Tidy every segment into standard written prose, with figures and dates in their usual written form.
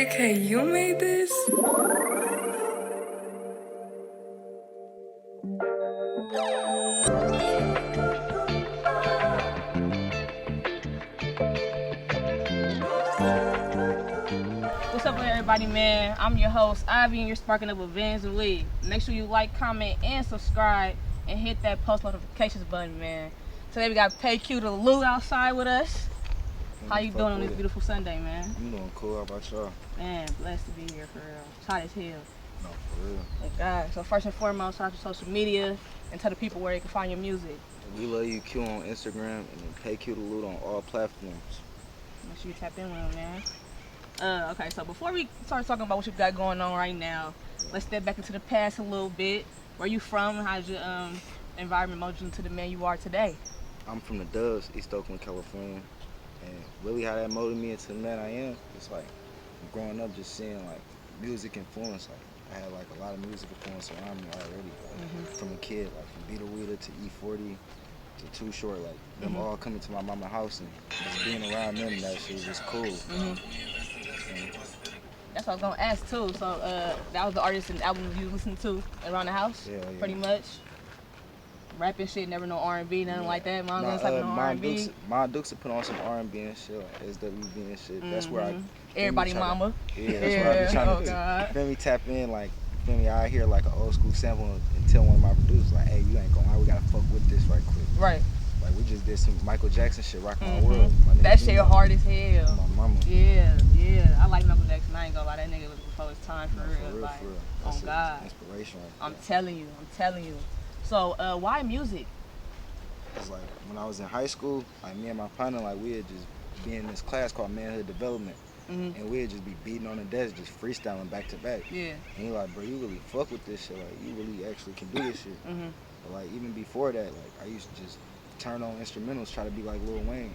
Okay, you made this? What's up, everybody, man? I'm your host, Ivy, and you're sparking up with VNW. Make sure you like, comment, and subscribe, and hit that post notifications button, man. Today we got PayQTheLoot outside with us. How you doing on this beautiful Sunday, man? I'm doing cool. How about y'all? Man, blessed to be here, for real. It's hot as hell. No, for real. Thank God. So first and foremost, shout out to social media and tell the people where they can find your music. We Love You Q on Instagram and then PayQTheLoot on all platforms. Make sure you tap in with them, man. Okay, so before we start talking about what you got going on right now, let's step back into the past a little bit. Where you from? How's your environment molded you into the man you are today? I'm from the Dubs, East Oakland, California. And really how that molded me into the man I am, it's like growing up just seeing like music influence. Like I had like a lot of music influence around me already. From a kid, like from Beat a Weeder to E40 to Too Short, like them all coming to my mama's house and just being around them, that shit was cool. That's what I was gonna ask too. So that was the artist and album you listened to around the house? Yeah. Pretty much? Rapping shit, never no R&B, nothing like that. Mom gonna type no R&B. My Dukes will put on some R&B and shit, like SWB and shit. That's where I everybody mama. Yeah, that's where I be trying to feel me tap in, like feel me. I hear like an old school sample and tell one of my producers like, hey, you ain't gonna lie, we gotta fuck with this right quick. Right. Like we just did some Michael Jackson shit, Rock My World. That shit hard as hell. My mama. Yeah. I like Michael Jackson. I ain't gonna lie, that nigga was before his time for real. Like, for real. Oh God. Inspiration. Right I'm telling you. So why music? It's like when I was in high school, like me and my partner, like we had just be in this class called Manhood Development, and we'd just be beating on the desk, just freestyling back to back. Yeah. And he like, bro, you really fuck with this shit. Like you really actually can do this shit. But like even before that, like I used to just turn on instrumentals, try to be like Lil Wayne.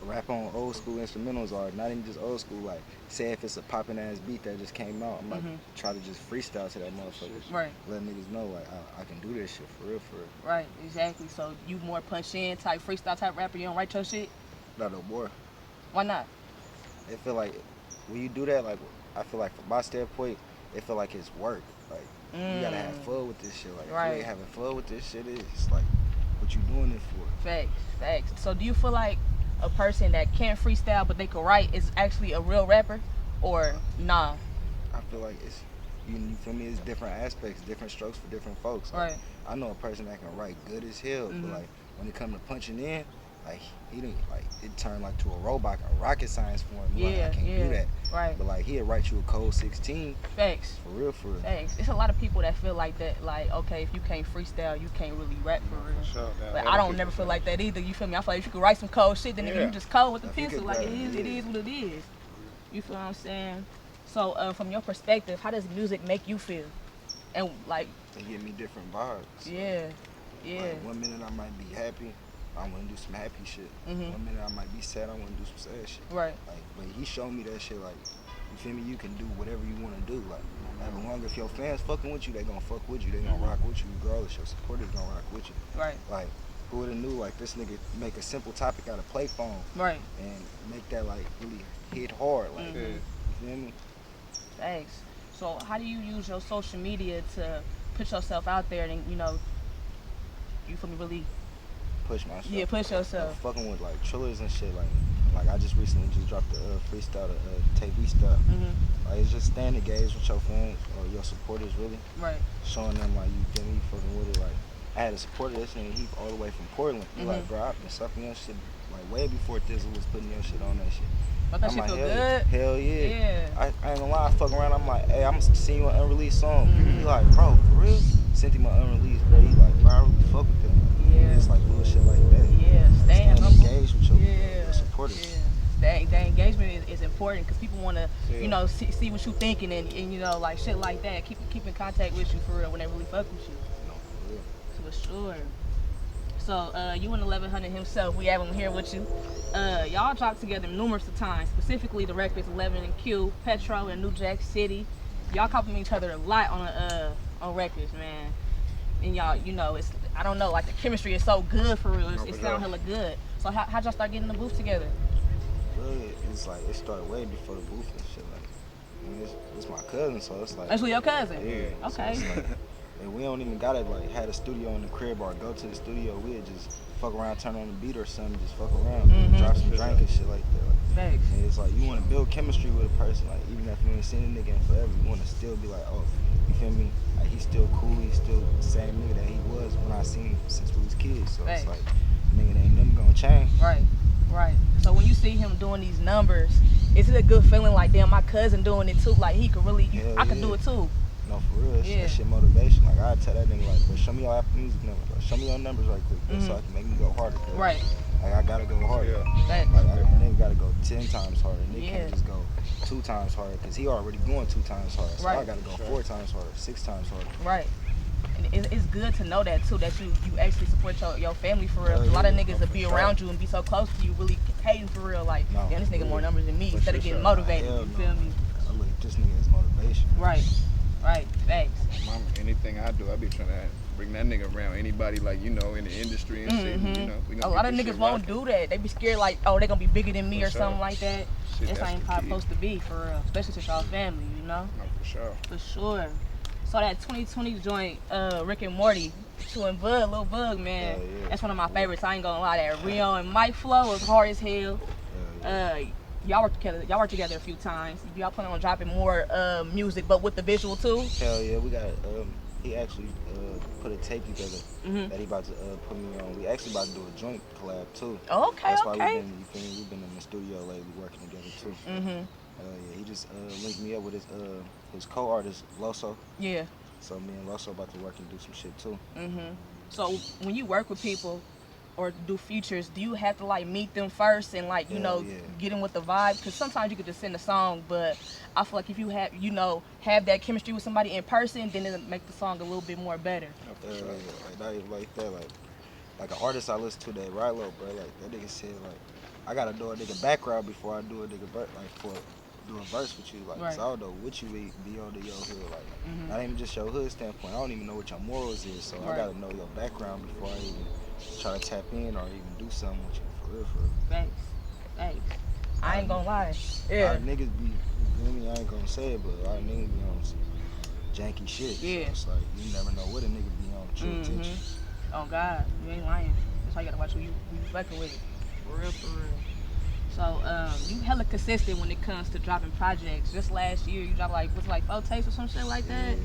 Rap on old school instrumentals, or not even just old school, like say if it's a poppin' ass beat that just came out, I'm like try to just freestyle to that motherfucker. Right. Let niggas know like I can do this shit for real. Right, exactly. So you more punch in type freestyle type rapper, you don't write your shit? Not no more. Why not? It feel like when you do that, like I feel like from my standpoint, it feel like it's work. Like you gotta have fun with this shit. Like if you ain't having fun with this shit, it's like what you doing it for. Facts. So do you feel like a person that can't freestyle but they can write is actually a real rapper, or nah? I feel like it's you feel me? It's different aspects, different strokes for different folks. Like, right. I know a person that can write good as hell, but like when it comes to punching in, like he didn't like it turned like to a robot, a rocket science for him. Like, I can't do that. Right. But like he'll write you a code 16. Facts. For real. Facts. It's a lot of people that feel like that. Like, okay, if you can't freestyle, you can't really rap for real. For sure. But I don't never feel like that either. You feel me? I feel like if you could write some cold shit, then you just code with the pencil. Like it is what it is. You feel what I'm saying? So from your perspective, how does music make you feel? And like, it give me different vibes. Yeah. Like, one minute I might be happy, I want to do some happy shit. 1 minute I might be sad, I want to do some sad shit. Right. Like, but he showed me that shit. Like, you feel me? You can do whatever you want to do. Like, as long as your fans fucking with you, they gonna fuck with you. They gonna rock with you, regardless. Your supporters gonna rock with you. Right. Like, who would've knew? Like, this nigga make a simple topic out of play phone. Right. And make that like really hit hard. Like, you feel me? Thanks. So how do you use your social media to put yourself out there and you feel me, really push myself? Yeah, push yourself. Fucking with like trillers and shit. Like I just recently dropped the freestyle to TV stuff. Like it's just staying engaged with your fans or your supporters, really. Right. Showing them like you feel me, fucking with it. Like I had a supporter that's nigga, he all the way from Portland. He like, bro, I've been sucking your shit like way before Thizzle was putting your shit on that shit. But that shit feel good? Hell yeah. I ain't gonna lie, I fuck around, I'm like, hey, I'm seeing you an unreleased song. He like, bro, for real? Sent him an unreleased, bro. He like, bro, I really fuck with them. Yeah. It's like little shit like that. Yeah, staying engaged with your supporters. Yeah. That engagement is important because people want to, see what you thinking and like shit like that. Keep in contact with you for real when they really fuck with you. No, for real. For sure. So you and 1100 himself, we have him here with you. Y'all dropped together numerous of times, specifically the records 11 and Q, Petro, and New Jack City. Y'all compliment each other a lot on records, man. And y'all, it's I don't know, like the chemistry is so good for real. It sounds hella good. So how'd y'all start getting the booth together? Really, it's like it started way before the booth and shit. Like cousin, so it's like. That's with your cousin? Yeah. Okay. So it's like, and we don't even gotta like had a studio in the crib or go to the studio. We'd just fuck around, turn on the beat or something, just fuck around, drop some drink and shit like that. Like, and it's like you want to build chemistry with a person, like even if you ain't seen a nigga in forever, you want to still be like, oh, you feel me? Like he's still cool, he's still the same nigga that he was when I seen him since we was kids. So it's like, nigga, ain't nothing gonna change. Right. So when you see him doing these numbers, is it a good feeling like, damn, my cousin doing it too? Like he could really, I could do it too. No, for real, that shit motivation. Like I tell that nigga like, bro, show me your Apple Music numbers, bro. Show me your numbers right quick, so I can make me go harder. Right. Like I gotta go harder. Yeah. Like a nigga gotta go 10 times harder. Nigga can't just go 2 times harder because he already going 2 times harder. So I gotta go 4 times harder, 6 times harder. Right. And it's good to know that too, that you actually support your family for real. A lot of niggas that be around you and be so close to you really hating for real. Like, damn, this nigga more numbers than me. Instead of getting motivated, you feel me? I look at this nigga as motivation. Right. Thanks. Anything I do, I be trying to bring that nigga around. Anybody like, you know, in the industry and shit, you know. A lot of niggas won't do that. They be scared like, oh, they gonna be bigger than me or something like that. This ain't how it's supposed to be for real, especially since y'all family, you know? No, for sure. For sure. So that 2020 joint, Rick and Morty, you and Bug, Lil Bug, man. That's one of my favorites. I ain't gonna lie. That Rio and Mike flow was hard as hell. Y'all worked together a few times. Y'all planning on dropping more music, but with the visual too? Hell yeah, we got. He actually put a tape together that he about to put me on. We actually about to do a joint collab too. Okay. That's why we've been in the studio lately working together too. He just linked me up with his co-artist Loso. Yeah. So me and Loso about to work and do some shit too. So when you work with people or do features, do you have to like meet them first and like get in with the vibe? Because sometimes you could just send a song, but I feel like if you have that chemistry with somebody in person, then it'll make the song a little bit more better. Like that, like an artist I listen to, that Rilo, bro. Like that nigga said, like I gotta do a nigga background before I do a nigga do a verse with you. Like so I don't know what you be on to your hood. Like not even just your hood standpoint. I don't even know what your morals is, so I gotta know your background before I even try to tap in or even do something with you, for real. Thanks. I ain't gonna lie. A lot of niggas be, you know me, I ain't gonna say it, but a lot of niggas be on some janky shit. Yeah. So it's like, you never know what a nigga be on, true attention. Oh God, you ain't lying. That's why you gotta watch who you fucking with. For real. So, you hella consistent when it comes to dropping projects. Just last year, you dropped like 4 tapes or some shit like that.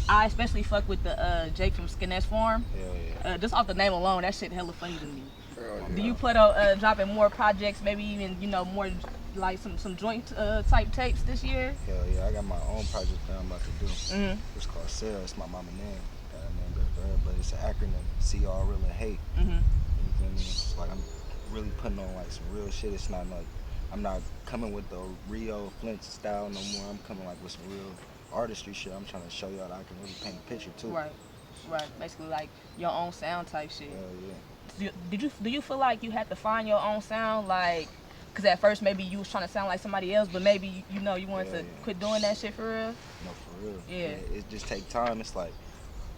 I especially fuck with the Jake from Skiness Farm. Just off the name alone, that shit hella funny to me. Do you plan on dropping more projects, maybe even, more like some joint type tapes this year? Hell yeah, I got my own project that I'm about to do. It's called Sarah. It's my mama name. Named after her, but it's an acronym. See all real and hate. You feel me? It's like I'm really putting on like some real shit. It's not like I'm not coming with the Rio Flint style no more. I'm coming like with some real artistry shit. I'm trying to show y'all that I can really paint a picture too. Right. Basically like your own sound type shit. Hell yeah. Do you feel like you had to find your own sound, like, because at first maybe you was trying to sound like somebody else, but maybe you wanted to quit doing that shit for real? No, for real. Yeah. It just take time. It's like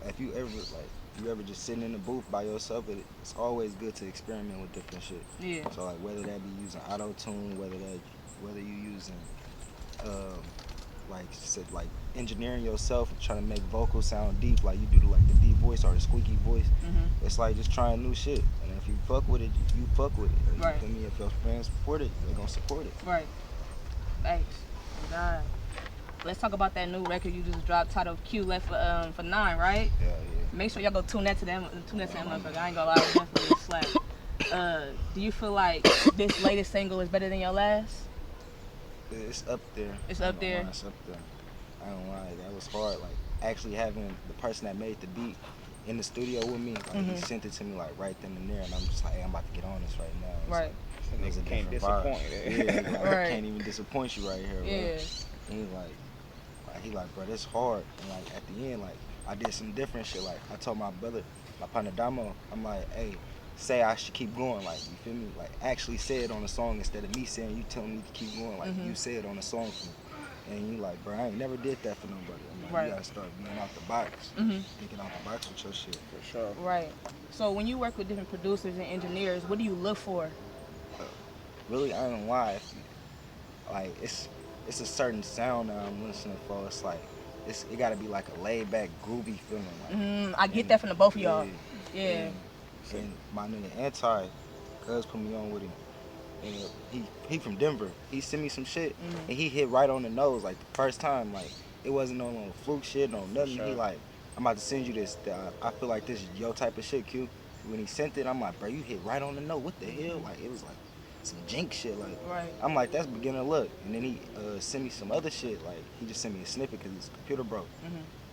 if you ever just sitting in the booth by yourself, it's always good to experiment with different shit. Yeah. So like whether that be using auto-tune, whether you using like engineering yourself and trying to make vocals sound deep, like you do like the deep voice or the squeaky voice. It's like just trying new shit. And if you fuck with it, you fuck with it. You feel me? If your fans support it, they're gonna support it. Right. Thanks. God. Let's talk about that new record you just dropped titled Q left for 9, right? Yeah. Make sure y'all go tune that to them motherfucker. I ain't gonna lie, it's definitely a slap. Do you feel like this latest single is better than your last? It's up there. It's up there. It's up there. I don't lie. That was hard. Like actually having the person that made the beat in the studio with me, like he sent it to me like right then and there, and I'm just like, hey, I'm about to get on this right now. Right. Like, nigga can't disappoint. I can't even disappoint you right here, bro. Yeah. And he like, bro, this hard. And like at the end, like I did some different shit. Like I told my brother, my partner Damo, I'm like, hey, say I should keep going. Like you feel me? Like actually say it on the song instead of me saying you telling me to keep going. Like you say it on the song for me. And you like, bro, I ain't never did that for nobody. I'm like, you gotta start being out the box, thinking out the box with your shit. For sure. Right. So when you work with different producers and engineers, what do you look for? Really, I don't know why. Like it's a certain sound that I'm listening for. It's like it gotta be like a laid back, groovy feeling. Like, I get that from the both of y'all. Yeah. And my nigga Anti, cuz put me on with him. And he from Denver. He sent me some shit and he hit right on the nose like the first time. Like it wasn't no fluke shit, no nothing. Sure. He like, I'm about to send you this. I feel like this is your type of shit, Q. When he sent it, I'm like, bro, you hit right on the nose. What the hell? Like it was like some jinx shit. Like I'm like, that's beginner luck. And then he sent me some other shit. Like he just sent me a snippet because his computer broke.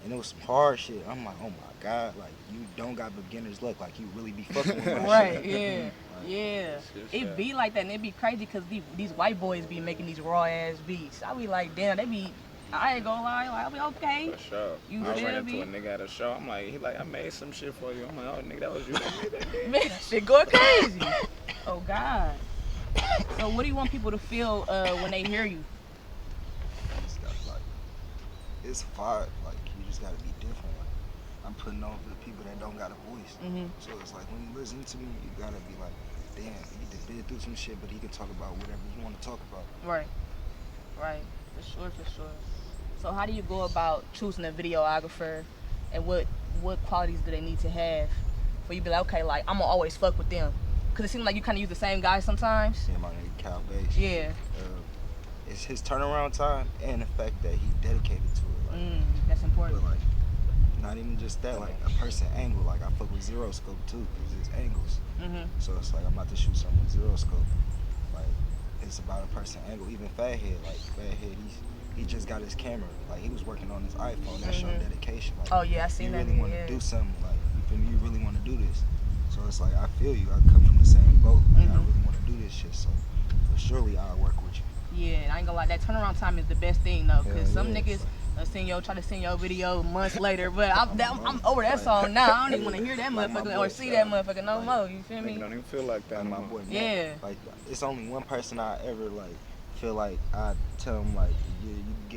And it was some hard shit. I'm like, oh my God, like you don't got beginner's luck. Like you really be fucking with my shit. Yeah. Yeah. It be like that and it be crazy because these white boys be making these raw ass beats. I be like, damn, they be, I ain't gonna lie, like, I be okay. For sure. You I ran feel into me? a nigga at a show. I'm like, he like, I made some shit for you. I'm like, oh nigga, that was you. Man, that shit going crazy. Oh God. So what do you want people to feel when they hear you? It's fire. Like you just gotta be different. Like I'm putting on for the people that don't got a voice. So it's like when you listen to me, you gotta be like, damn, he done been through some shit, but he can talk about whatever you want to talk about. Right. For sure. So how do you go about choosing a videographer, and what qualities do they need to have for you to be like, okay, like I'm gonna always fuck with them? Cause it seems like you kind of use the same guy sometimes. Yeah, my nigga Cal Bass. Yeah. It's his turnaround time and the fact that he dedicated to it. Like, that's important. But like, not even just that, like a person angle. Like I fuck with zero scope too, cause it's angles. So it's like I'm about to shoot something with zero scope. Like it's about a person angle. Even Fathead, like Fathead, he just got his camera. Like he was working on his iPhone. That showed dedication. Like, oh yeah, I seen that. You really want to do something. Like you feel me? You really want to do this. So it's like I feel you. I come from the same boat. Like, I really want to do this shit. So for surely I'll work with you. Yeah, I ain't gonna lie. That turnaround time is the best thing though, cause some niggas try to send your video months later, but I'm over that song now. I don't even want to hear that motherfucker or see that motherfucker no more. You feel me? Nigga don't even feel like that. Like my boy, yeah. Like it's only one person I ever like feel like I tell him like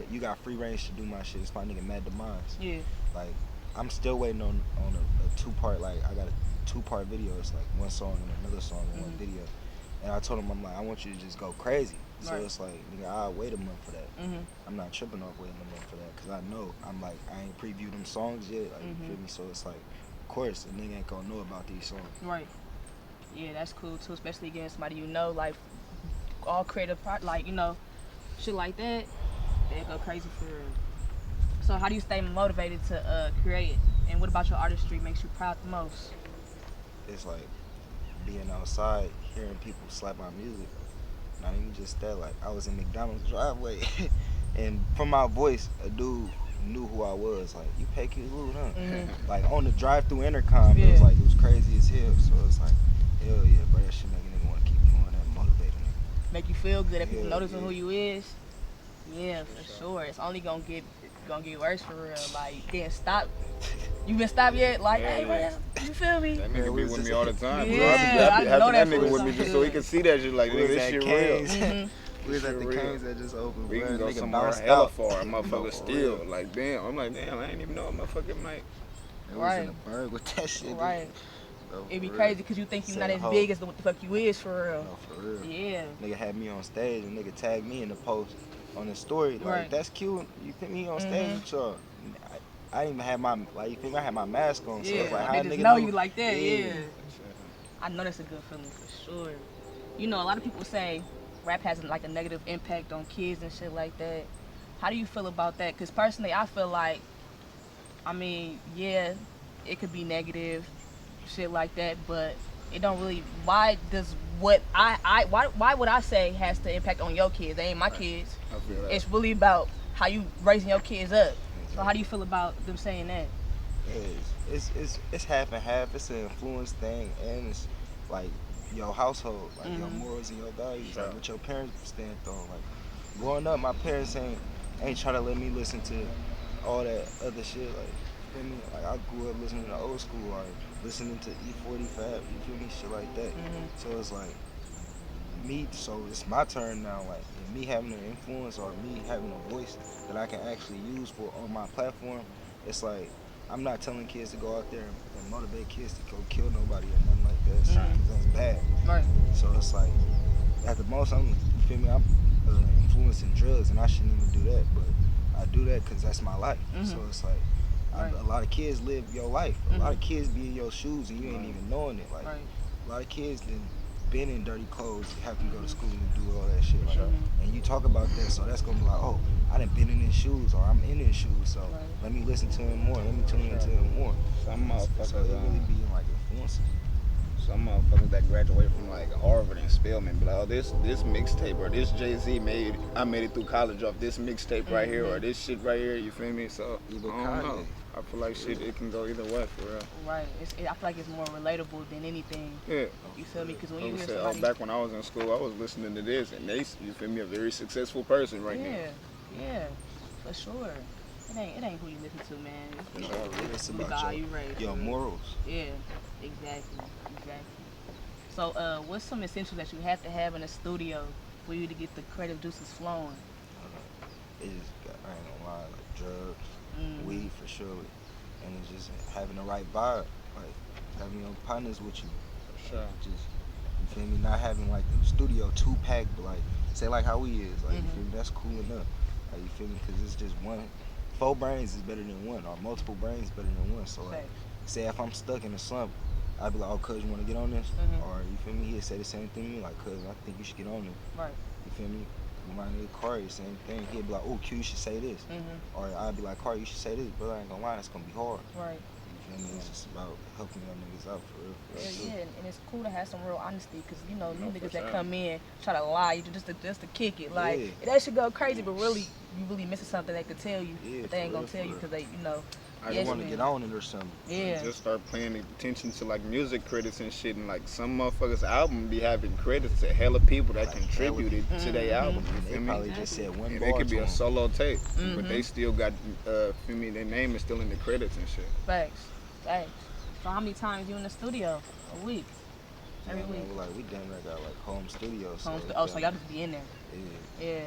you got free range to do my shit. It's my nigga Mad Demise. Yeah. Like I'm still waiting on a 2-part. Like I got a 2-part video. It's like one song and another song and one video. And I told him, I'm like, I want you to just go crazy. So it's like, nigga, I'll wait a month for that. I'm not tripping off waiting a month for that, cause I know I ain't previewed them songs yet. Like you feel me? So it's like, of course, a nigga ain't gonna know about these songs. Right. Yeah, that's cool too, especially against somebody you know, like all creative part, like shit like that. They go crazy for real. So how do you stay motivated to create? And what about your artistry makes you proud the most? It's like being outside, hearing people slap my music. Not even just that, like I was in McDonald's driveway and from my voice, a dude knew who I was. Like, you PayQTheLoot, huh? Like on the drive-through intercom, it was crazy as hell. So it's like, hell yeah, bro, that shit make a nigga want to keep going. That motivating. Make you feel good that people noticing who you is. Yeah, for sure. It's only gonna get worse for real. Like getting stopped. You been stopped yet? Like, hey, bro, you feel me? That nigga be with me all the time, bro. Yeah, I be having that nigga with me just so he can see that shit. Like, nigga, this shit real. We was at the Canes that just opened. We can go somewhere hella far. A motherfucker still. Like, damn. I'm like, damn, I ain't even know a motherfucker might. It was in the bird with that shit. Right. It'd be crazy because you think you're not as big as what the fuck you is for real. No, for real. Yeah. Nigga had me on stage and nigga tagged me in the post on the story. Like, that's cute. You put me on stage with y'all. I didn't even have my, like, you feel me? I had my mask on, so it's like, how niggas know you like that, I know that's a good feeling for sure. You know, a lot of people say rap has like a negative impact on kids and shit like that. How do you feel about that? Because personally, I feel like, I mean, yeah, it could be negative, shit like that, but it don't really, why does what why would I say has to impact on your kids? They ain't my kids. I feel that. It's really about how you raising your kids up. So how do you feel about them saying that? It's half and half. It's an influence thing, and it's like your household, like your morals and your values, like what your parents stand on. Like growing up, my parents ain't trying to let me listen to all that other shit. Like, feel me? Like I grew up listening to old school, like listening to E45, you feel me? Shit like that. So it's like me. So it's my turn now. Like me having an influence or me having a voice that I can actually use on my platform. It's like I'm not telling kids to go out there and motivate kids to go kill nobody or nothing like that. Cause that's bad. Right. So it's like at the most, you feel me? influencing drugs, and I shouldn't even do that, but I do that because that's my life. So it's like, a lot of kids live your life. A lot of kids be in your shoes and you ain't even knowing it. Like, a lot of kids been in dirty clothes, have to go to school and do all that shit. Like, and you talk about that, so that's gonna be like, oh, I done been in his shoes, or I'm in his shoes, so let me listen to him more, let me tune into him more. Some motherfuckers, so they really be like influencers. Some motherfuckers that graduate from like Harvard and Spelman be like, oh, this mixtape or this Jay-Z I made it through college off this mixtape right here, or this shit right here, you feel me? So Even I don't know. I feel like shit, it can go either way for real. Right. I feel like it's more relatable than anything. Yeah. You feel me? Because when you hear say, somebody... back when I was in school, I was listening to this, and they, you feel me, a very successful person right now. Yeah, for sure. It ain't who you listen to, man. It's about your morals. Yeah, exactly. So, what's some essentials that you have to have in a studio for you to get the creative juices flowing? I ain't gonna lie, like drugs, weed for sure, and it's just having the right vibe, like having your partners with you. For sure. Just, you feel me? Not having like the studio too packed, but like say like how we is, like you feel me? That's cool enough. Like you feel me? Because it's just one. 4 brains is better than one, or multiple brains better than one. So like, say if I'm stuck in a slump, I'd be like, oh, cuz, you want to get on this? Or, you feel me? He'd say the same thing to me, like, cuz, I think you should get on it. Right. You feel me? With my nigga Corey, same thing. He'd be like, oh, Q, you should say this. Or I'd be like, Corey, you should say this, but I ain't gonna lie, it's gonna be hard. Right. You feel me? It's just about helping y'all niggas out for real. Yeah, and it's cool to have some real honesty, because, you know, new niggas that come in, try to lie, just to kick it. Like, that should go crazy, but really, you really missing something they could tell you, but they ain't gonna tell you because they, you know. I just want to get on it or something. Yeah. Just start paying attention to like music credits and shit, and like some motherfuckers' album be having credits to hella people that like contributed to their album. You feel they me? probably just said one and bar. It could be a solo tape, but they still got, feel me? Their name is still in the credits and shit. Facts. So how many times you in the studio a week? Every week. Like we damn near got like home studios. So y'all just be in there. Yeah.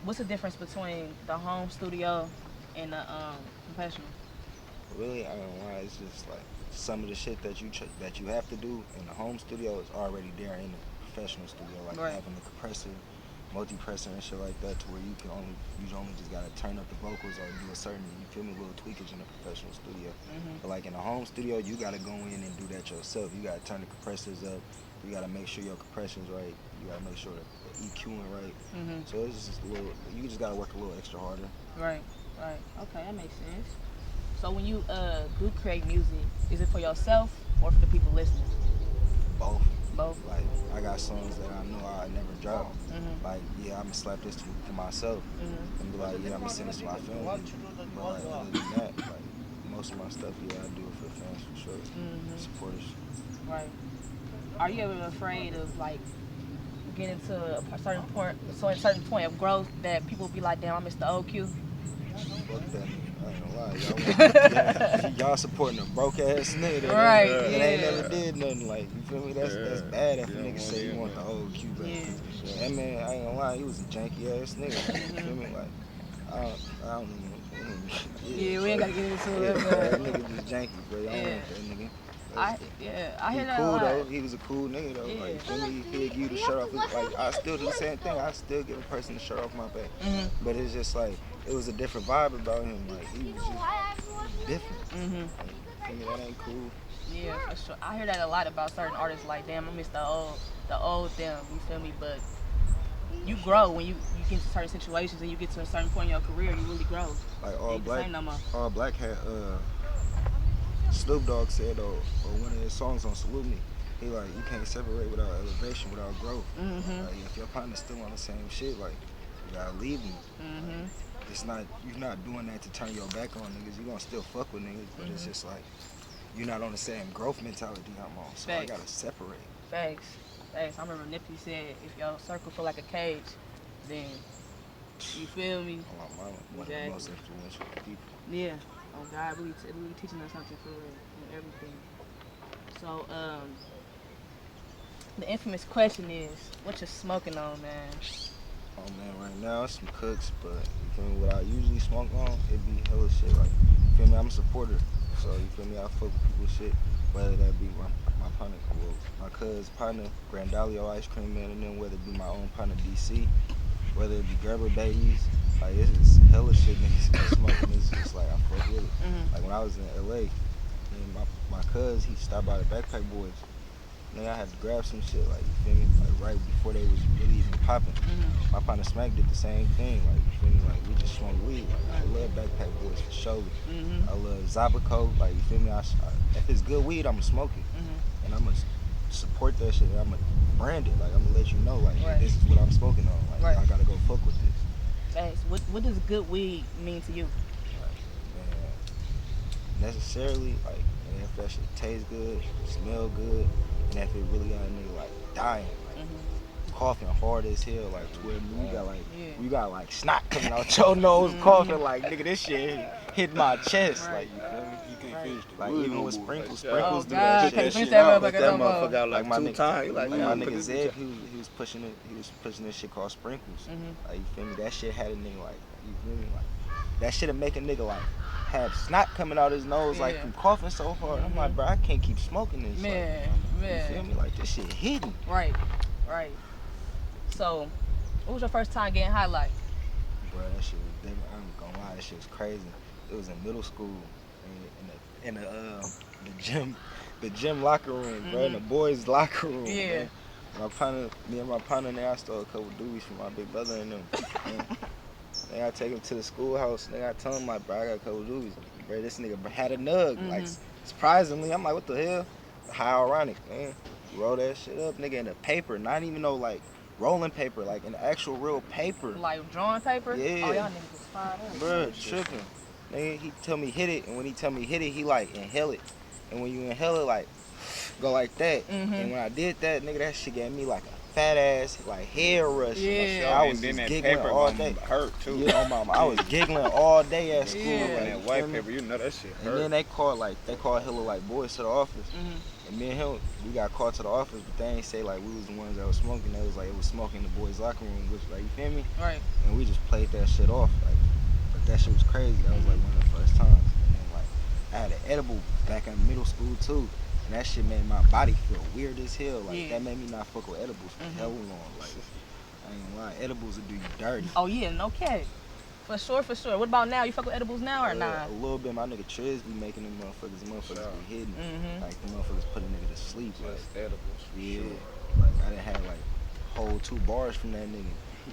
What's the difference between the home studio and the professional? Really, I don't know why. It's just like some of the shit that you have to do in the home studio is already there in the professional studio, like having the compressor, multi-pressor and shit like that, to where you only just gotta turn up the vocals or do a certain, you feel me, little tweakage in the professional studio. But like in the home studio, you gotta go in and do that yourself. You gotta turn the compressors up. You gotta make sure your compression's right. You gotta make sure that the EQing right. So it's just a little. You just gotta work a little extra harder. Right. Okay, that makes sense. So when you do create music, is it for yourself or for the people listening? Both. Like, I got songs that I know I never drop. Like, yeah, I'm gonna slap this for myself and be like, yeah, I'm gonna send this to my family. But like, other than that, like, most of my stuff, yeah, I do it for fans for sure. Supporters. Right. Are you ever afraid of like getting to a certain point of growth that people be like, damn, I missed the old Q? Fuck that. I ain't gonna lie, y'all supporting a broke ass nigga that ain't never did nothing. Like, you feel me? That's bad if a nigga say you want the old Q back. That man, I ain't gonna lie, he was a janky ass nigga. You feel me? Like, I don't even. We ain't gotta get into it. That nigga just janky, bro. I don't want that nigga. I hear that cool a lot. though. He was a cool nigga though. Like, feel me? He'd give you the shirt off. Like, I still do the same thing. I still give a person the shirt off my back. But it's just like, it was a different vibe about him. Like, he was just different. Like, feel me? That ain't cool. Yeah, for sure. I hear that a lot about certain artists. Like, damn, I miss the old them. You feel me? But you grow when you get to certain situations and you get to a certain point in your career. You really grow. Like All Black had Snoop Dogg said, or one of his songs on Salute Me, he like, you can't separate without elevation, without growth. Like, if your partner's still on the same shit, like, you gotta leave them. It's not, you're not doing that to turn your back on niggas. You're gonna still fuck with niggas, but it's just like, you're not on the same growth mentality I'm on, so I gotta separate. Facts. I remember Nipsey said, if your circle feel like a cage, then, you feel me? One of the most influential people. Yeah. Oh God, really teaching us something for real and everything. So, the infamous question is, what you smoking on, man? Oh man, right now it's some cooks, but you feel me? What I usually smoke on, it be hella shit. Like, you feel me? I'm a supporter, so you feel me? I fuck with people's shit, whether that be my partner, my cousin's partner, Grandalio Ice Cream Man, and then whether it be my own partner DC, whether it be grabber babies, like it's hella shit niggas be smoking. It's just like I fuck with it. Like when I was in LA, and my cuz he stopped by the Backpack Boys. Nigga, I had to grab some shit, like, you feel me? Like, right before they was really even popping. My partner Smack did the same thing, like, you feel me? Like, we just smoked weed. Like, I love Backpack Boys for sure. I love Zabaco, like, you feel me? If it's good weed, I'ma smoke it. And I'ma support that shit. I'ma brand it. Like, I'ma let you know, like, this is what I'm smoking on. Like, I gotta go fuck with this. Thanks. What does good weed mean to you? Like, man, necessarily, like, man, if that shit tastes good, smell good, and if it really got a nigga like dying, like coughing hard as hell, like to where you got like snot coming out your nose, coughing like nigga, this shit hit my chest, like you feel me? You can't finish the like even with sprinkles do that shit. Can't finish that motherfucker out like my 2 nigga, times. like my nigga Zeb, he was pushing this shit called sprinkles. Like you feel me? That shit had a nigga like you feel me? Like that shit'll make a nigga like have snot coming out his nose like from coughing so hard. I'm like, bro, I can't keep smoking this. Man. You feel me? Like this shit hidden. Right. So, what was your first time getting high like? Bro, that shit was different. I'm gonna lie, that shit was crazy. It was in middle school, in the gym locker room, bro, in the boys' locker room. Yeah. Man. Me and my partner there, I stole a couple doobies from my big brother and them. Then I take him to the schoolhouse. Then I tell him like, bro, I got a couple doobies. Bro, this nigga had a nug. Like surprisingly, I'm like, what the hell? How ironic, man. Roll that shit up, nigga, in the paper. Not even no like rolling paper, like in actual real paper. Like drawing paper? Yeah. Oh, y'all niggas was fired up. Bro, tripping. Nigga, he tell me hit it, and when he tell me hit it, he like inhale it. And when you inhale it, like go like that. And when I did that, nigga, that shit gave me like a fat ass like head rush. Yeah. I was just giggling all day. Hurt too. Yeah, mama, I was giggling all day at school. Yeah. Like, And that white paper, you know that shit hurt. and then they called Hilla like boys to the office. And me and him, we got called to the office, but they ain't say like we was the ones that was smoking. They was like it was smoking in the boys' locker room, which like you feel me? Right. And we just played that shit off. Like, but that shit was crazy. That was like one of the first times. And then like I had an edible back in middle school too. And that shit made my body feel weird as hell. Like that made me not fuck with edibles for hell long. Like I ain't gonna lie, edibles will do you dirty. Oh yeah, no cap. For sure. What about now? You fuck with edibles now or nah? A little bit. My nigga Triz be making them motherfuckers be hidden. Like the motherfuckers put a nigga to sleep. Like, Just edibles. yeah. Like I done had like whole 2 bars from that nigga.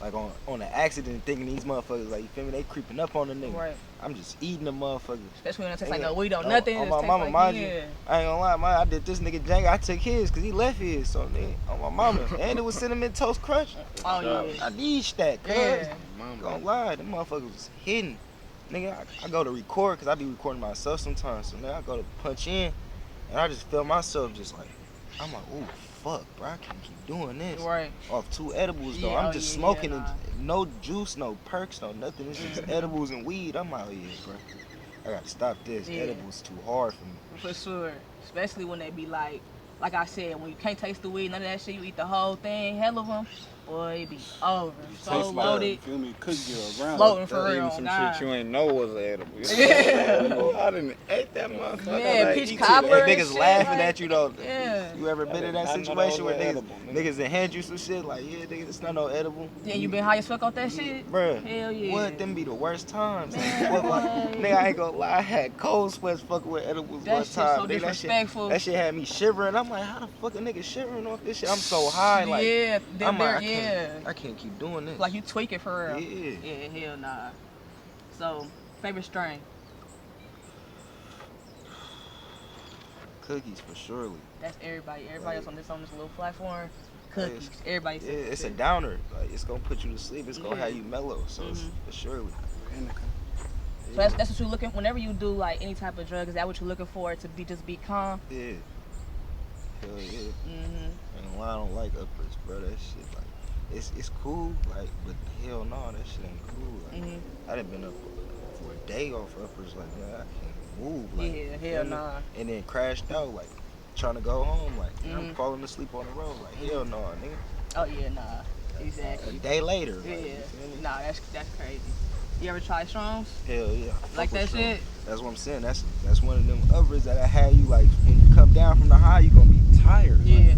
Like on an accident thinking these motherfuckers like you feel me, they creeping up on the nigga. Right. I'm just eating the motherfuckers. Especially when it tastes like no weed or nothing. On it my tastes mama, like, mind you, I ain't gonna lie, I did this nigga Django. I took his because he left his. So nigga, on my mama. And it was Cinnamon Toast Crunch. Oh yeah. I need that, cuz. Yeah. Gonna lie, them motherfuckers was hidden. Nigga, I go to record because I be recording myself sometimes. So now I go to punch in and I just feel myself just like, I'm like, ooh, fuck, bro, I can't keep doing this. Right. Off 2 edibles though. I'm just smoking and no juice, no perks, no nothing. It's just edibles and weed. I'm out here, bro. I gotta stop this. Edibles too hard for me. For sure. Especially when they be like I said, when you can't taste the weed, none of that shit, you eat the whole thing, hell of them, boy, it be over. So loaded. Feel me? Cookie around. Floating for Eating real. some Nah. shit you ain't know was edible. Yeah. I didn't ate that motherfucker. Yeah, like, peach eat cobbler it. and Niggas shit, laughing like, at you though. Yeah. You ever been in that I know situation where those niggas, edible, niggas that hand you some shit like, yeah, nigga, it's not no edible. Yeah, you been high as fuck off that shit? Bruh, Hell yeah. what? Them be the worst times. Man, What, like, boy. nigga, I ain't gonna lie, I had cold sweats fucking with edibles That one shit's time. so Nigga, disrespectful. That shit had me shivering. I'm like, how the fuck a nigga shivering off this shit? I'm so high, like, yeah, I'm like, yeah. I can't keep doing this. Like you tweaking for real. Yeah. Yeah, hell nah. So, favorite strain? Cookies for surely. That's everybody. Everybody else on this little platform. Cookies. Everybody Yeah, says it's a cookies. downer. Like, it's gonna put you to sleep. It's gonna Yeah. have you mellow. So it's for surely. So that's what you're looking. Whenever you do like any type of drug, is that what you're looking for? To be just be calm. Yeah. Hell yeah. And why I don't like uppers, bro. That shit like it's cool, like, but hell no, that shit ain't cool. Like, I done been up for a day off uppers, like, man, I can't move. Like, Yeah, you hell feel me? nah. And then crashed out, like, trying to go home, like, I'm falling asleep on the road, like, hell no, nigga. Oh yeah, nah. A Exactly. day later, like, Yeah. you feel me? Nah, that's crazy. You ever try Shrooms? Hell yeah. I Like fuck with that Shrooms. shit? That's what I'm saying. That's one of them uppers that I had you, like, when you come down from the high, you gonna be tired. Yeah. Like,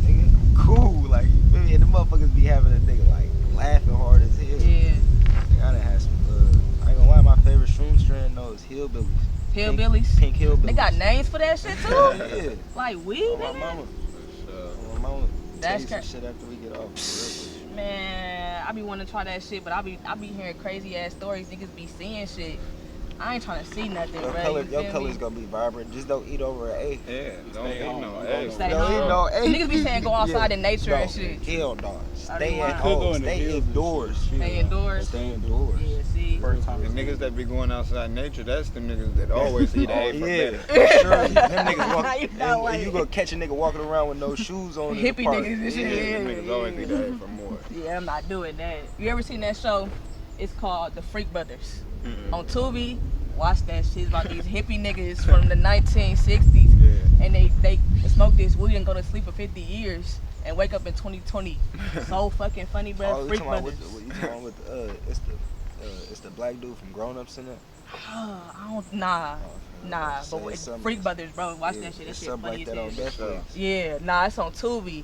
nigga, I'm cool, like, you feel me? And the motherfuckers be having a nigga, like, laughing hard as hell. Yeah. Like, I done had some, I ain't gonna lie, my favorite shroom strand though is hillbillies. Hillbillies. Pink hillbillies. They got names for that shit too. Yeah. Like weed, Oh, my nigga. mama. For sure. Oh, my mama. That's Tell you some shit after we get off. Man, I be wanting to try that shit, but I be hearing crazy ass stories. Niggas be seeing shit. I ain't trying to see nothing, bro. Your color's gonna be vibrant. Just don't eat over an A. Yeah, don't eat no eggs. Stay Don't home. eat no A. Niggas be saying go outside Yeah. in nature No, and shit. Hell no. Stay lying. at Could go home. in the Stay hills and indoors. Stay indoors. Stay indoors. Yeah, see. First time. The niggas that be going outside in nature, that's the niggas that always eat A for Yeah, better. for sure. Them niggas walk, You know, and you gonna catch a nigga walking around with no shoes on. in the Hippie park. niggas and Yeah, shit. them niggas always eat A for more. Yeah, I'm not doing that. You ever seen that show? It's called The Freak Brothers. On Tubi. Watch that shit. It's about these hippie niggas from the 1960s. Yeah. And they smoke this weed and go to sleep for 50 years and wake up in 2020. So fucking funny, bro. Oh, you Freak talking about Brothers. what you talking about with it's the black dude from Grown Ups in it. I don't, nah. Nah, So but it's it's something- Freak Brothers, bro. Watch Yeah, that shit. That it's shit something funny like that on as hell. Netflix. Yeah, nah, it's on Tubi.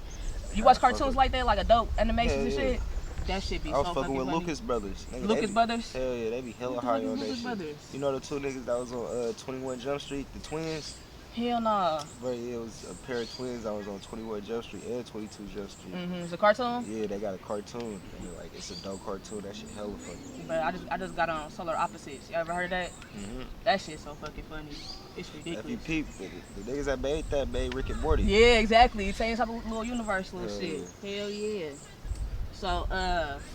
You watch cartoons like that, like adult animations Yeah, and yeah. shit? That shit be I was so fucking fucking with funny. Lucas Brothers. Nigga, Lucas they be- Brothers? Hell yeah, they be hella What the high fuck is on that Lucas shit. Brothers? You know the two niggas that was on 21 Jump Street, the twins? Hell nah. Bro, yeah, it was a pair of twins that was on 21 Jump Street and 22 Jump Street. It's a cartoon? Yeah, they got a cartoon. And like, it's a dope cartoon. That shit hella funny. But I just got on Solar Opposites. You ever heard that? Mm-hmm. That shit's so fucking funny. It's ridiculous. If you peep, the niggas that made that made Rick and Morty. Yeah, exactly. Same type of little universe, little Hell shit. Hell yeah. So,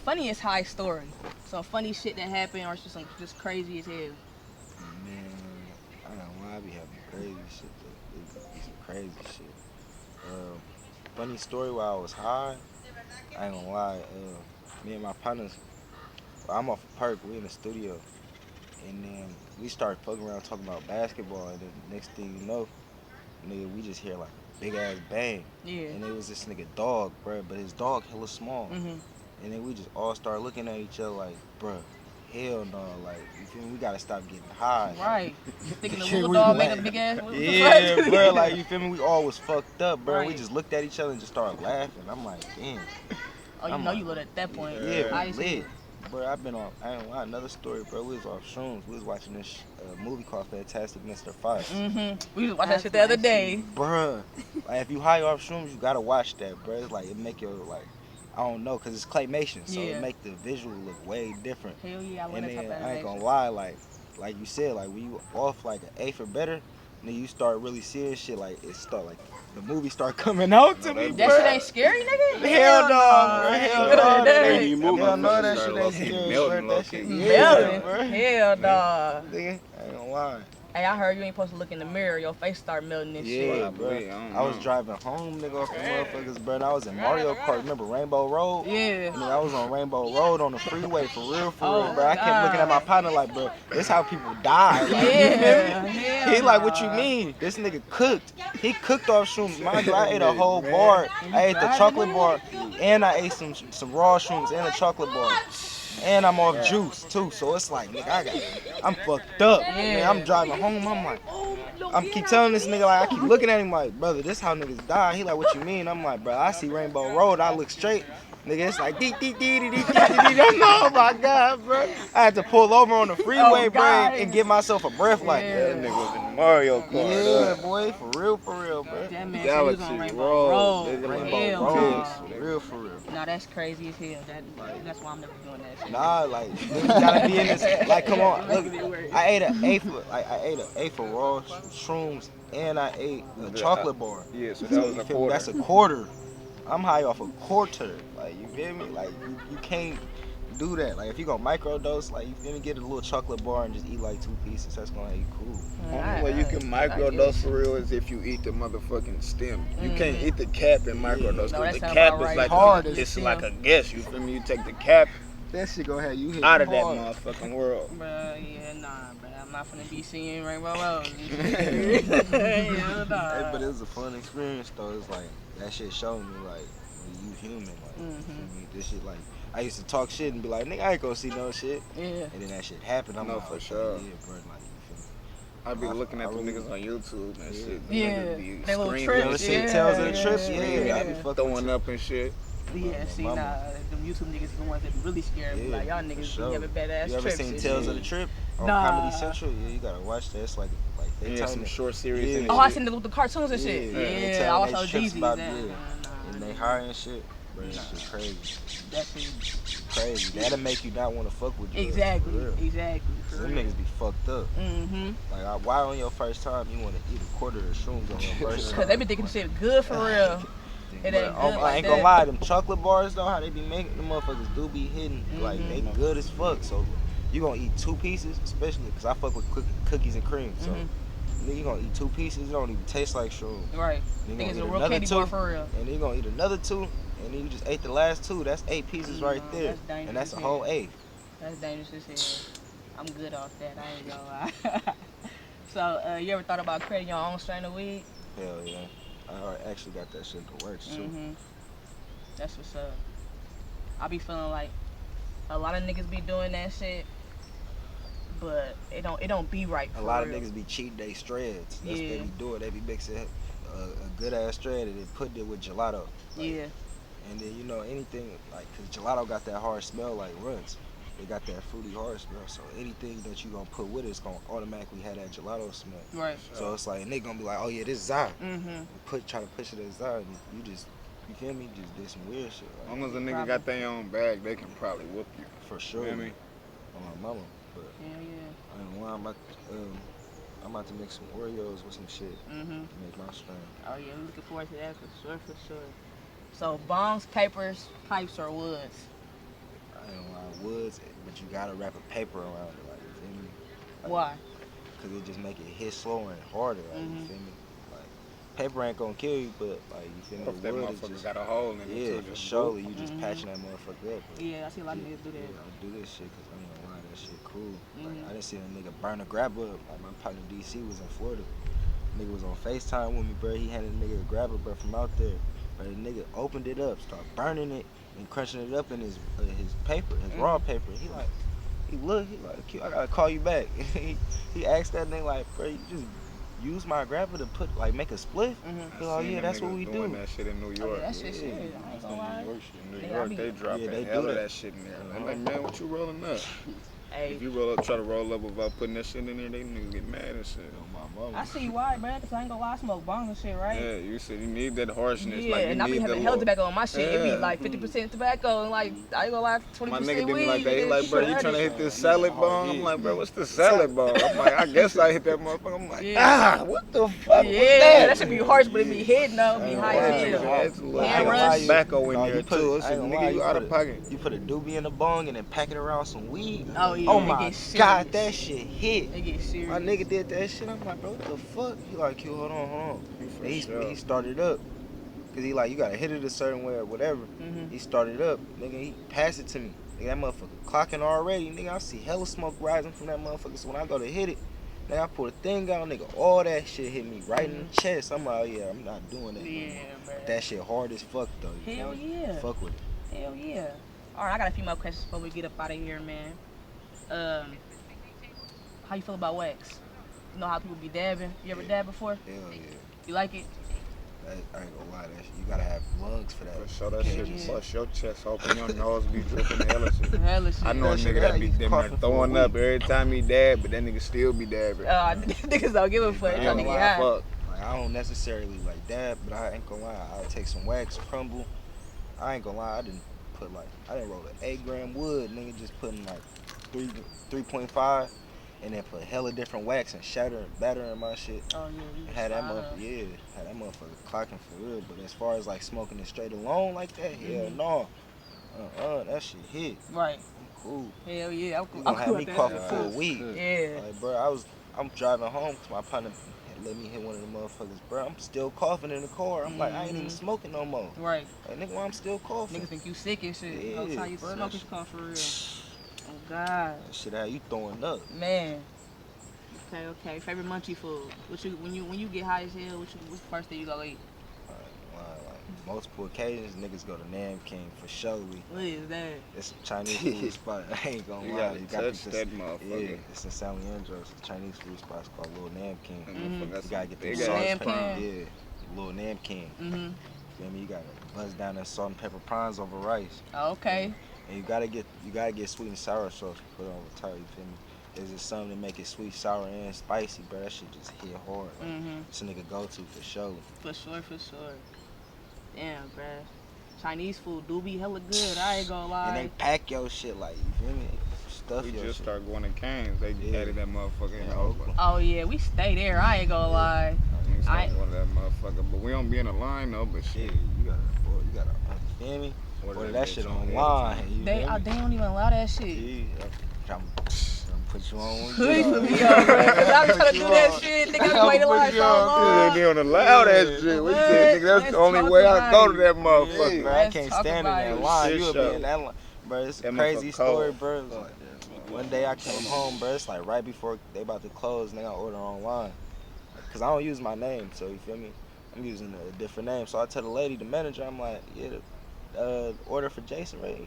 funniest high story. Some funny shit that happened or just crazy as hell. Man, I don't know why I be having crazy shit. Though. It be some crazy shit. Funny story while I was high. I ain't gonna lie. Me and my partners, I'm off of perk. We in the studio, and then we start fucking around talking about basketball, and then next thing you know, nigga, we just hear like a big ass bang, Yeah. and it was this nigga dog, bruh, but his dog hella small, Mm-hmm. and then we just all start looking at each other like, bruh, hell no, like, you feel me? We gotta stop getting high. Right. Thinking the Shit, little we dog like- made a big ass. What the Yeah, fuck? bro, like, you feel me? We all was fucked up, bro. We Right. just looked at each other and just started laughing. I'm like, damn. Oh, you I'm know like- you lit at that point. Yeah, How we you see lit. Bro, I've been on, I ain't gonna lie, another story, bro. We was off shrooms. We was watching this movie called Fantastic Mr. Fox. Mm-hmm. We just watched that shit the other day. Bruh, like, if you high off shrooms, you gotta watch that, bro. It's like, it make your, like, I don't know, because it's claymation, so Yeah. it make the visual look way different. Hell yeah, I love And that type of then, I ain't animation. gonna lie, like you said, like, when you off, like, an A for better, then you start really seeing shit, like, it start, like, the movie start coming out to me, That bruh. shit ain't scary, nigga? Hell no, bro. Hell no. Hey, you move Hell no, motherfuckers that start shit low ain't key scary, melting, bro. low That shit, key. yeah, bro. Melting? Hell nah. Nigga, I ain't gonna lie. Hey, I heard you ain't supposed to look in the mirror. Your face start melting and shit. Yeah, Probably, bro. I don't I was know. driving home, nigga, off the motherfuckers, bro. And I was in Mario Kart. Remember Rainbow Road? Yeah. And then I was on Rainbow Road on the freeway for real, Oh, bro. I kept looking at my partner like, bro, this how people die. Like, Yeah. you feel me? Hell He like, what you nah. mean? This nigga cooked. He cooked off shrooms. Mind you, I ate a whole bar. I ate the chocolate bar, and I ate some raw shrooms and a chocolate bar. And I'm off juice too, so it's like, nigga, I'm fucked up. Man, I'm driving home. I'm like, I'm keep telling this nigga, like, I keep looking at him like, brother, this how niggas die. He like, what you mean? I'm like, bro, I see Rainbow Road. I look straight. Nigga, it's like, dee, dee, dee, dee, dee, dee, dee, dee. Oh my God, bro. I had to pull over on the freeway, bro, God. and give myself a breath like, That nigga was in Mario Kart. yeah, boy, for real, bro. That man Galaxy said he was on Rainbow Road. Road. Nigga, Rainbow Hell Road, nah. for real, for real. Nah, that's crazy as hell. That's why I'm never doing that shit. Nah, like, you gotta be in this. Like, come on, look. I ate an A for raw shrooms, and I ate a chocolate bar. Yeah, so So that was you a feel me? quarter. That's a quarter. I'm high off a quarter. Like, you feel me? Like, you can't do that. Like, if you gonna microdose, like, you feel me? Get a little chocolate bar and just eat like 2 pieces. That's gonna have you cool. Only way you can microdose for real is if you eat the motherfucking stem. You can't eat the cap and microdose. No, Cause that the sound cap about is right. like Hard a, as it's hell. like a guess. You feel me? You take the cap That shit gonna have you hit out of that hard. motherfucking world. Bruh, yeah, nah, bruh. I'm not finna be seeing Rainbow Road. Hell Hey, nah. but it was a fun experience though. It's like that shit showed me like you human. Like you feel me? This shit like I used to talk shit and be like, nigga, I ain't gonna see no shit. Yeah. And then that shit happened. I'm No, like, for okay, sure. Yeah, bro. Like you feel me? I be looking at I the really- niggas on YouTube and shit. The Yeah, niggas be they little screaming trips, You ever and seen shit. Tales of the yeah, Trips? yeah, Yeah, I be yeah. fucking Throwing with up and shit. Yeah, see, mama. them YouTube niggas is the ones that really scare me. Yeah, Like, y'all for niggas sure. be having badass You ever trips seen and Tales shit. of the Trip on Nah. Comedy Central? Yeah, you gotta watch that. It's like they Yeah, telling some it. short series and Oh, I shit. seen it with the cartoons and shit. Yeah, they Yeah, I telling watched they those trips Jeezys. about Nah, and they nigga. hiring shit. Bro, that shit crazy. Definitely. Crazy. That'll make you not want to fuck with drugs. Exactly. For real. Exactly. For Them real. niggas be fucked up. Mm-hmm. Like, why on your first time you want to eat a quarter of shrooms on your first time? Cause they be thinking shit good for real. It ain't good I like ain't that. gonna lie, them chocolate bars though, how they be making them motherfuckers do be hitting. Like, they Mm-hmm. good as fuck. So you gonna eat 2 pieces, especially because I fuck with cookies and cream. So then you gonna eat 2 pieces, it don't even taste like shrooms. Right. Then Think you it's gonna a eat real another candy 2, bar for real. and then you gonna eat another 2, and then you just ate the last 2. That's 8 pieces right there, That's dangerous and that's a as whole hell. 8. That's dangerous as hell. I'm good off that. I ain't gonna lie. So, you ever thought about creating your own strain of weed? Hell yeah. I actually got that shit in the works too. That's what's up. I be feeling like a lot of niggas be doing that shit, but it don't be right for A lot real. of niggas be cheating they streds. That's what Yeah. they be doing. They be mixing a good ass strand and then putting it with gelato. Like, Yeah. And then, you know, anything, like, because gelato got that hard smell like runs. It got that fruity hard smell. So anything that you gonna put with it's gonna automatically have that gelato smell. Right. So it's like, and they gonna be like, oh yeah, this is Zai. Mm-hmm. Try to push it as Zai, and you just, you feel me? Just did some weird shit. As Like, long as a nigga got their own bag, they can probably whoop you. for sure. You know what I mean? On my mama. But Yeah. I ain't gonna lie, I'm about to make some Oreos with some shit. Make my strain. Oh yeah, we looking forward to that for sure. So bongs, papers, pipes, or woods? I ain't gonna lie, woods, but you gotta wrap a paper around it, like, you feel me? Like, Why? Cause it just make it hit slower and harder, like, you feel me? Like, paper ain't gonna kill you, but, like, you feel me? If that Wood is motherfucker just, got a hole in it, yeah, too, for just sure. boop. You just patching that motherfucker up. But Yeah, I see a lot of niggas do that. Yeah, I do this shit because I ain't gonna lie, that shit cool. Like, I didn't see a nigga burn a grabber up. Like, my partner DC was in Florida. Nigga was on FaceTime with me, bro. He handed a nigga a grabber, bro, from out there. But the nigga opened it up, started burning it and crunching it up in his paper, his raw paper. He like, I gotta call you back. he asked that nigga like, bro, you just use my grabber to make a split? He like, yeah, that's what we do. That shit in New York. That shit serious. I ain't gonna lie. New York, they drop they hell do of that. that shit in there. I'm like, man, what you rolling up? Hey, If you try to roll up without putting that shit in there, they niggas get mad and shit. I see why, bro. Cause I ain't gonna lie, I smoke bongs and shit, right? Yeah, you said you need that harshness. Yeah, like, you and I be need having the hell little- tobacco on my shit. It be Yeah. like 50% tobacco and like, I ain't gonna lie, 20% My nigga did me weed. like that. He and like, bro, you shit. trying to hit this salad bomb? I'm like, bro, what's the salad bomb? I'm like, I guess I hit that motherfucker. I'm like, what the fuck? Yeah, that should be harsh, but it be hitting though, it be high as hell. It's a little Hand rush. tobacco in there You put- too. I I said, ain't gonna lie, nigga, you out of pocket. You put a doobie in a bong and then pack it around some weed. Oh yeah, Oh it my gets god, serious. that shit hit. It gets serious. My nigga did that shit. I'm like, bro, what the fuck? He like, Q, hold on. For And sure. he started up. Cause he like, you gotta hit it a certain way or whatever. He started up. Nigga, he passed it to me. Nigga, that motherfucker clocking already. Nigga, I see hella smoke rising from that motherfucker. So when I go to hit it, nigga, I pull the thing out, nigga, all that shit hit me right in the chest. I'm like, oh yeah, I'm not doing that. Yeah, bro. But that shit hard as fuck though. You Hell feel me? yeah. Fuck with it. Hell yeah. Alright, I got a few more questions before we get up out of here, man. How you feel about wax? You know how people be dabbing? You ever dab before? Hell yeah. You like it? I ain't gonna lie, that shit, you gotta have lungs for that. For sure, that shit Yeah. bust your chest open, your nose be dripping hell of shit. Hella shit. I know a That shit nigga that be he's damn near coughing for a throwing up week. every time he dab, but that nigga still be dabbing. Niggas don't give a fuck. I They ain't trying to gonna get lie, high. Fuck. Like, I don't necessarily like dab, but I ain't gonna lie, I'll take some wax, crumble. I ain't gonna lie, I didn't roll an 8 gram wood, nigga, just putting like 3.5 and then put hella different wax and batter in my shit. Oh yeah, you Had that slide motherfucker clocking for real. But as far as like smoking it straight alone like that, hell no. That shit hit. Right. I'm cool. Hell yeah. I'm You cool. gonna have me coughing for a week. Yeah. Like, bro, I'm driving home because my partner had let me hit one of the motherfuckers. Bro, I'm still coughing in the car. I'm like, I ain't even smoking no more. Right. Like, nigga, why I'm still coughing? Niggas think you sick and shit. Yeah, That's how you bro, smoking cough for real. Oh God. That shit how you throwing up. Man. Okay. Favorite munchie food? When you get high as hell, what's the first thing you go eat? Like multiple occasions, niggas go to Nam King for sure. What is that? It's a Chinese food spot. I ain't gonna You lie. gotta They got touch this- that motherfucker. Yeah, it's in San Leandro. It's a Chinese food spot. It's called Little Nam King. That motherfucker got You gotta some get big the ass Nam sauce King. pan. Yeah, Little Nam King. feel me? You gotta buzz down that salt and pepper prawns over rice. Okay. And you gotta get sweet and sour sauce to put on the top, you feel me? It's just something to make it sweet, sour, and spicy, bro. That shit just hit hard. Like, it's a nigga go-to for sure. For sure. Damn, bruh. Chinese food do be hella good. I ain't gonna lie. And they pack your shit like, you feel me? Stuff We your just shit. started going to Canes. They added that motherfucker in Oakland. Oh yeah, we stay there. I ain't gonna lie. We started going to that motherfucker, but we don't be in a line though. But shit, You gotta, you feel me? Order that shit online. You They feel me? don't even allow that shit. Yeah, I'm put you on when Please you put get me on, bro. Cause I be trying to do that shit. Nigga, I waited line so long. they don't allow that shit. We said, nigga, that's the only way I go to that motherfucker. bro, I can't stand in that line. Shit You'll show. be in that line. Bro, it's a That crazy motherfucker story, cold. bro. Like, one day I came home, bro. It's like right before they about to close, and they got order online. Cause I don't use my name, so you feel me? I'm using a different name. So I tell the lady, the manager, I'm like, yeah, order for Jason, right?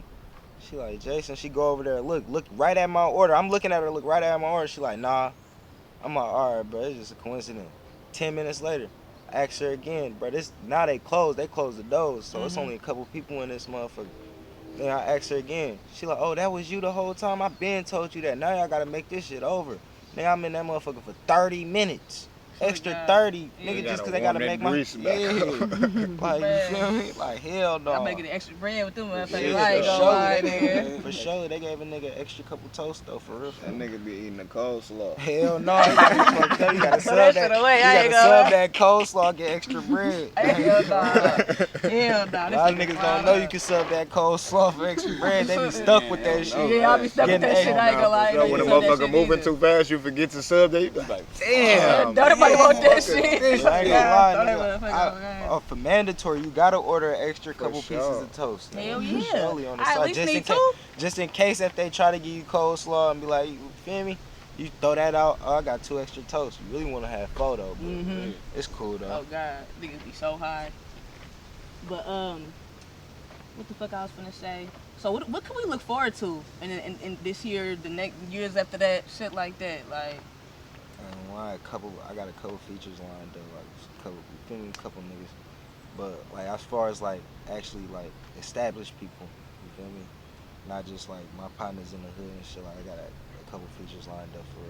She like, Jason. She go over there, look right at my order. I'm looking at her, look right at my order. She like, nah. I'm like, all right, bro. It's just a coincidence. 10 minutes later, I asked her again, bro. Now they closed the doors, so it's only a couple people in this motherfucker. Then I asked her again. She like, oh, that was you the whole time? I been told you that. Now y'all gotta make this shit over. Now I'm in that motherfucker for 30 minutes. Extra 30, nigga, just cause they gotta make my grease back up. like, you feel me? Like, hell no. I'm making the extra bread with them motherfuckers. Yeah, I ain't gonna lie, nigga. For sure, they gave a nigga an extra couple toast though, for real. That nigga be eating the coleslaw. Hell no, you gotta sub that that. shit away, You I ain't gotta gonna sub that coleslaw, get extra bread. Hell nah. Hell nah. A lot of niggas don't know you can sub that coleslaw for extra bread. They be stuck with that shit. Yeah, I be stuck with that shit. I ain't gonna lie. So when a motherfucker moving too fast, you forget to sub. They be like, damn. Don't nobody want that shit. I ain't gonna lie, nigga. For mandatory, you gotta order an extra couple sure. pieces of toast. Hell Nigga. yeah. Surely on the I at side, least need two. just in case if they try to give you coleslaw and be like, you feel me? You throw that out. Oh, I got 2 extra toasts. You really want to have 4 though, but it's cool though. Oh god, niggas be so high. But what the fuck I was finna say? So what can we look forward to in this year, the next years after that, shit like that, like. I got a couple features lined up, like a couple niggas. But like as far as like actually like established people, you feel me? Not just like my partners in the hood and shit. Like I got a couple features lined up for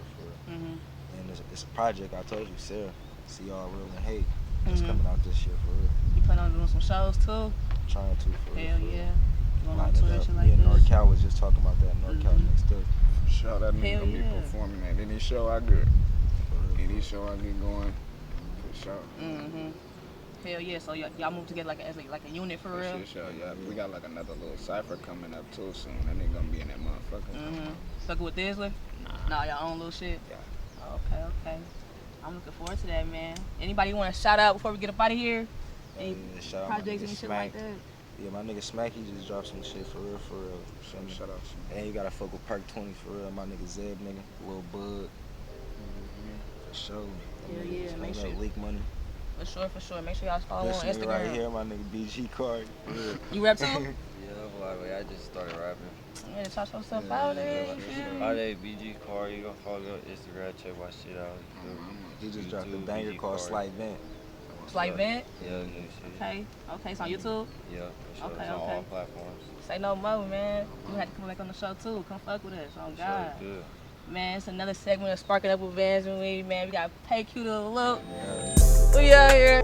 real. And it's a project I told you, Sarah. See y'all real and hate. It's coming out this year for real. You plan on doing some shows too? Trying to for real. Hell for real. yeah. Going on Lined it tour and up. shit like Yeah, this. NorCal was just talking about that. NorCal next up. Show that nigga Hell gonna be yeah. performing at any show I get. Any show I get going, for sure. Hell yeah. So y'all move together like a unit for real? Shit show, yeah. We got like another little cipher coming up too soon. That nigga gonna be in that motherfucker. Fucking with Thizzler? Nah, y'all own little shit? Yeah. Okay. I'm looking forward to that, man. Anybody want to shout out before we get up out of here? Any Shout out my projects nigga and shit Smack. like that? Yeah, my nigga Smack, he just dropped some shit for real. Shout out to me. And you gotta fuck with Perk 20 for real. My nigga Zeb, nigga, Lil Bud. For sure. Hell yeah, make sure. Leak money. For sure. Make sure y'all follow This on nigga right Instagram. here, my nigga BG Card. You rap too? Yeah, I just started rapping. Yeah, shout yourself out there. You feel me? All day BG Car, you gonna follow me on Instagram, check my shit out. He just dropped a YouTube, banger BG called Card. Slight Vent. Slight Vent? Yeah, new shit. Okay, it's on YouTube. Yeah, for sure. Okay, It's on okay. all platforms. Say no more, man. You had to come back on the show too. Come fuck with us. Oh God. So good. Man, it's another segment of Sparking Up with Vans and Weed, man. We got PayQTheLoot. We out here.